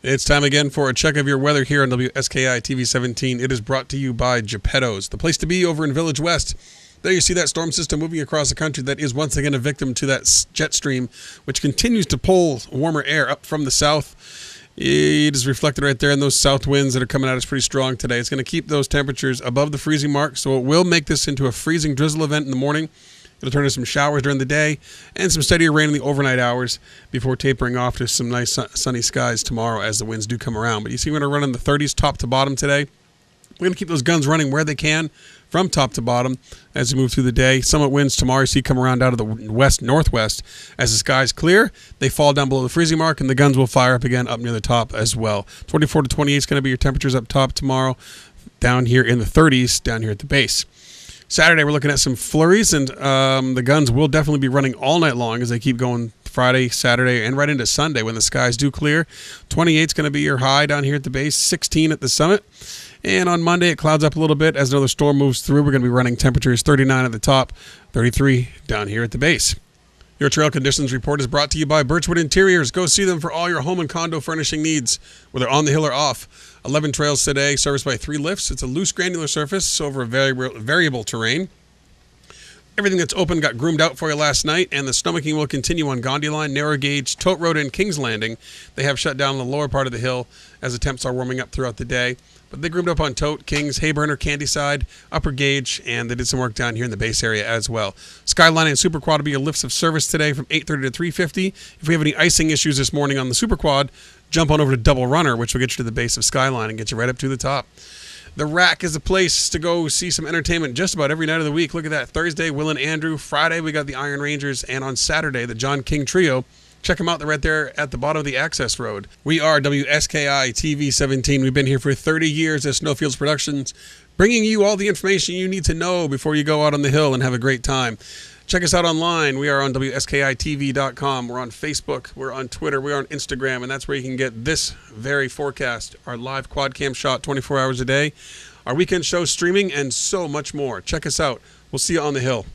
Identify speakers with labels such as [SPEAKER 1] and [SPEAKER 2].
[SPEAKER 1] It's time again for a check of your weather here on WSKI TV 17. It is brought to you by Geppetto's, the place to be over in Village West. There you see that storm system moving across the country that is once again a victim to that jet stream, which continues to pull warmer air up from the south. It is reflected right there in those south winds that are coming at us pretty strong today. It's going to keep those temperatures above the freezing mark, so it will make this into a freezing drizzle event in the morning. It'll turn to some showers during the day and some steadier rain in the overnight hours before tapering off to some nice sunny skies tomorrow as the winds do come around. But you see we're going to run in the 30s top to bottom today. We're going to keep those guns running where they can from top to bottom as we move through the day. Summit winds tomorrow you see come around out of the west-northwest. As the skies clear, they fall down below the freezing mark, and the guns will fire up again up near the top as well. 24 to 28 is going to be your temperatures up top tomorrow, down here in the 30s, down here at the base. Saturday, we're looking at some flurries, and the guns will definitely be running all night long as they keep going Friday, Saturday, and right into Sunday when the skies do clear. 28 is going to be your high down here at the base, 16 at the summit. And on Monday, it clouds up a little bit as another storm moves through. We're going to be running temperatures 39 at the top, 33 down here at the base. Your trail conditions report is brought to you by Birchwood Interiors. Go see them for all your home and condo furnishing needs, whether on the hill or off. 11 trails today, serviced by 3 lifts. It's a loose granular surface over a variable terrain. Everything that's open got groomed out for you last night, and the stomaching will continue on Gondy Line, Narrow Gauge, Tote Road, and Kings Landing. They have shut down the lower part of the hill as the temps are warming up throughout the day. But they groomed up on Tote, Kings, Hayburner, Candyside, Upper Gauge, and they did some work down here in the base area as well. Skyline and Super Quad will be your lifts of service today from 8:30 to 3:50. If we have any icing issues this morning on the Super Quad, jump on over to Double Runner, which will get you to the base of Skyline and get you right up to the top. The Rack is a place to go see some entertainment just about every night of the week. Look at that. Thursday, Will and Andrew. Friday, we got the Iron Rangers. And on Saturday, the John King Trio. Check them out. They're right there at the bottom of the access road. We are WSKI TV 17. We've been here for 30 years at Snowfields Productions, bringing you all the information you need to know before you go out on the hill and have a great time. Check us out online. We are on WSKITV.com. We're on Facebook. We're on Twitter. We're on Instagram. And that's where you can get this very forecast, our live quad cam shot 24 hours a day, our weekend show streaming, and so much more. Check us out. We'll see you on the hill.